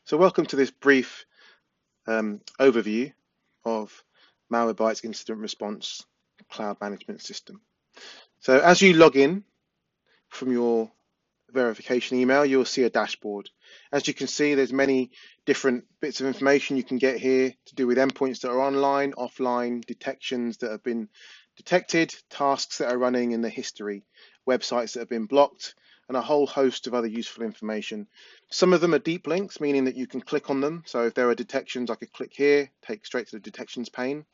So welcome to this brief overview of Malwarebytes incident response cloud management system. So as you log in from your verification email, you'll see a dashboard. As you can see, there's many different bits of information you can get here to do with endpoints that are online, offline, detections that have been detected, tasks that are running in the history, websites that have been blocked, and a whole host of other useful information. Some of them are deep links, meaning that you can click on them. So if there are detections, I could click here, take straight to the detections pane.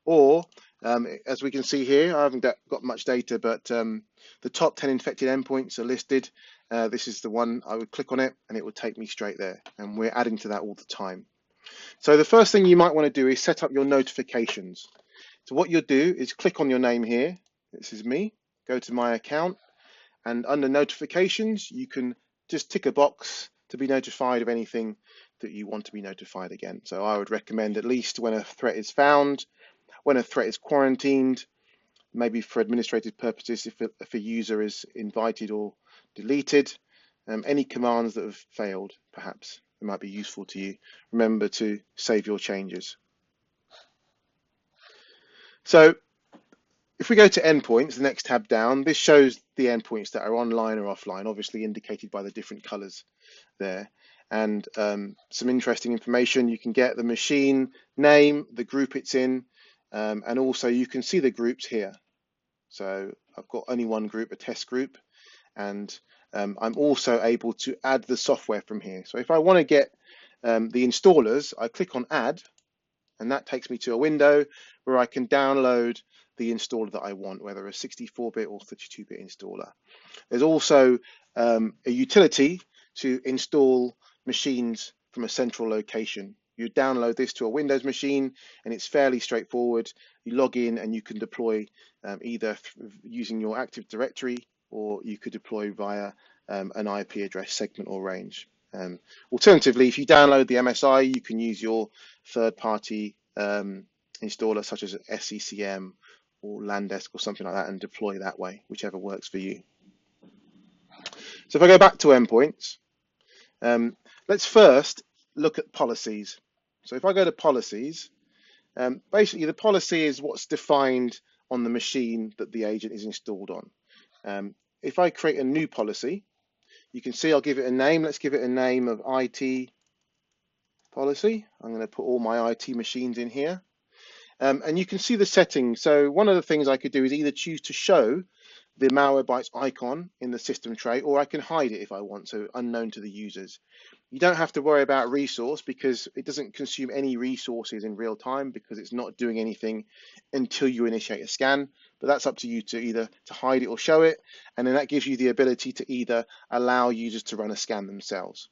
Or, as we can see here, I haven't got much data, but the top 10 infected endpoints are listed. This is the one. I would click on it and it would take me straight there. And we're adding to that all the time. So the first thing you might want to do is set up your notifications. So what you'll do is click on your name here. This is me. Go to my account. And under notifications, you can just tick a box to be notified of anything that you want to be notified again. So I would recommend at least when a threat is found, when a threat is quarantined, maybe for administrative purposes if a user is invited or deleted, any commands that have failed, perhaps it might be useful to you. Remember to save your changes. So if we go to endpoints, the next tab down, this shows the endpoints that are online or offline, obviously indicated by the different colors there. And some interesting information. You can get the machine name, the group it's in, and also you can see the groups here. So I've got only one group, a test group, and I'm also able to add the software from here. So if I want to get the installers, I click on add, and that takes me to a window where I can download the installer that I want, whether a 64-bit or 32-bit installer. There's also a utility to install machines from a central location. You download this to a Windows machine and it's fairly straightforward. You log in and you can deploy either using your Active Directory, or you could deploy via an IP address segment or range. Alternatively, if you download the MSI, you can use your third-party installer such as SCCM or Landesk or something like that and deploy that way, whichever works for you. So if I go back to endpoints, let's first look at policies. So if I go to policies, basically the policy is what's defined on the machine that the agent is installed on. If I create a new policy, you can see I'll give it a name. Let's give it a name of IT policy. I'm going to put all my IT machines in here. And you can see the settings. So one of the things I could do is either choose to show the Malwarebytes icon in the system tray, or I can hide it if I want, so unknown to the users. You don't have to worry about resource because it doesn't consume any resources in real time because it's not doing anything until you initiate a scan. But that's up to you to either to hide it or show it. And then that gives you the ability to either allow users to run a scan themselves.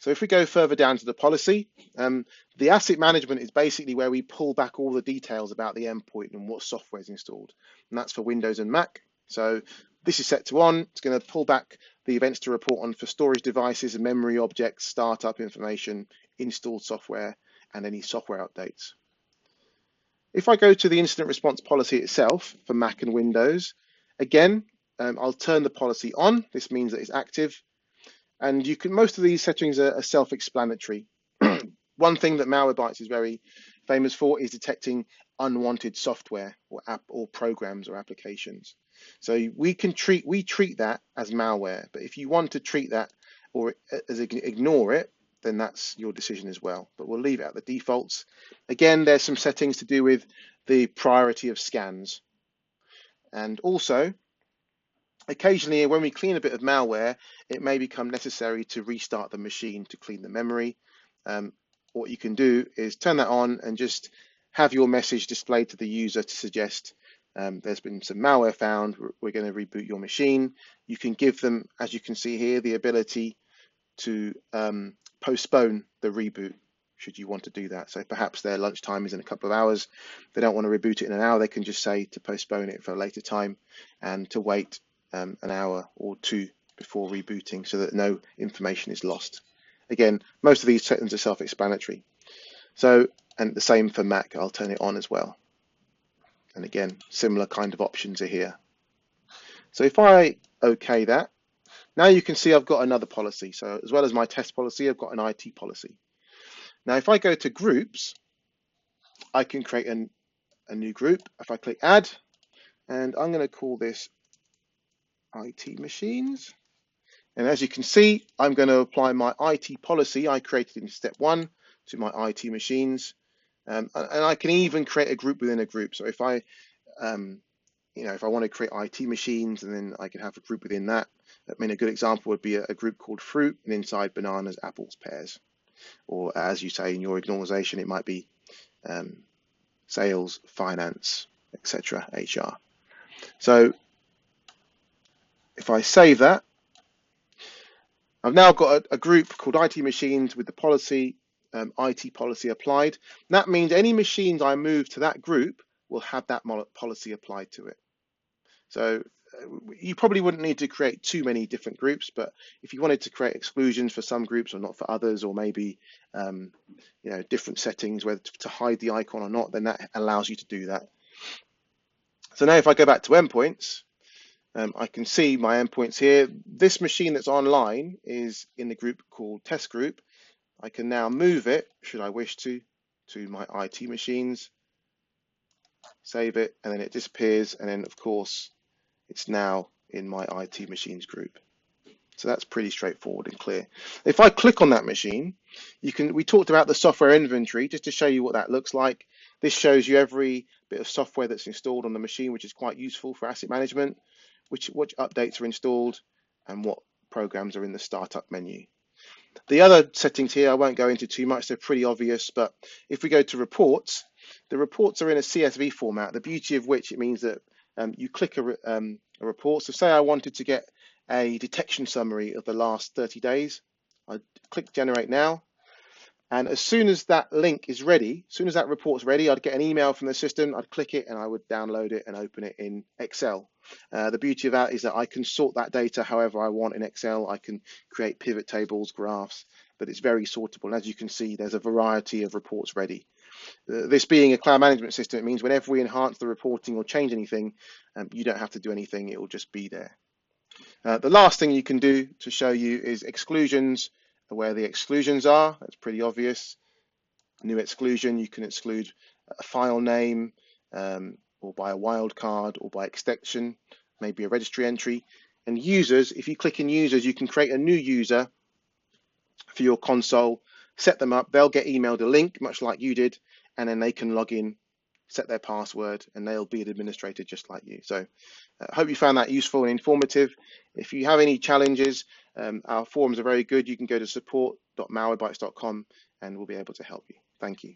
So if we go further down to the policy, the asset management is basically where we pull back all the details about the endpoint and what software is installed. And that's for Windows and Mac. So this is set to on. It's going to pull back the events to report on for storage devices and memory objects, startup information, installed software, and any software updates. If I go to the incident response policy itself for Mac and Windows, again, I'll turn the policy on. This means that it's active. And you can, most of these settings are self-explanatory. One thing that Malwarebytes is very famous for is detecting unwanted software or app or programs or applications. So we treat that as malware, but if you want to treat that or as ignore it, then that's your decision as well. But we'll leave it at the defaults. Again, there's some settings to do with the priority of scans. And also, occasionally, when we clean a bit of malware, it may become necessary to restart the machine to clean the memory. What you can do is turn that on and just have your message displayed to the user to suggest there's been some malware found, we're going to reboot your machine. You can give them, as you can see here, the ability to postpone the reboot should you want to do that. So perhaps their lunchtime is in a couple of hours, they don't want to reboot it in an hour, they can just say to postpone it for a later time and to wait an hour or two before rebooting so that no information is lost. Again, most of these settings are self-explanatory. So, and the same for Mac, I'll turn it on as well. And again, similar kind of options are here. So if I OK that, Now you can see I've got another policy. So as well as my test policy, I've got an IT policy. Now, if I go to groups, I can create a new group. If I click add, and I'm going to call this IT machines. And as you can see, I'm going to apply my IT policy I created in step 1 to my IT machines. And I can even create a group within a group. So if I, if I want to create IT machines, and then I can have a group within that. I mean, a good example would be a group called fruit, and inside bananas, apples, pears. Or as you say in your organization, it might be sales, finance, etc., HR. So if I save that, I've now got a group called IT machines with the policy, IT policy applied. And that means any machines I move to that group will have that policy applied to it. So you probably wouldn't need to create too many different groups, but if you wanted to create exclusions for some groups or not for others, or maybe different settings, whether to hide the icon or not, then that allows you to do that. So now if I go back to endpoints, I can see my endpoints here. This machine that's online is in the group called test group. I can now move it, should I wish to my IT machines, save it, and then it disappears. And then of course, it's now in my IT machines group. So that's pretty straightforward and clear. If I click on that machine, we talked about the software inventory, just to show you what that looks like. This shows you every bit of software that's installed on the machine, which is quite useful for asset management, which updates are installed, and what programs are in the startup menu. The other settings here I won't go into too much, they're pretty obvious, but if we go to reports, the reports are in a CSV format, the beauty of which it means that you click a report. So say I wanted to get a detection summary of the last 30 days. I'd click generate now. And as soon as that link is ready, as soon as that report's ready, I'd get an email from the system, I'd click it and I would download it and open it in Excel. The beauty of that is that I can sort that data however I want in Excel. I can create pivot tables, graphs, but it's very sortable. And as you can see, there's a variety of reports ready. This being a cloud management system, it means whenever we enhance the reporting or change anything, you don't have to do anything, it will just be there. The last thing you can do to show you is exclusions, where the exclusions are. That's pretty obvious. New exclusion, you can exclude a file name, or by a wildcard, or by extension, maybe a registry entry. And users, if you click in users, you can create a new user for your console, set them up, they'll get emailed a link, much like you did, and then they can log in, set their password, and they'll be an administrator just like you. So I hope you found that useful and informative. If you have any challenges, our forums are very good. You can go to support.malwarebytes.com and we'll be able to help you. Thank you.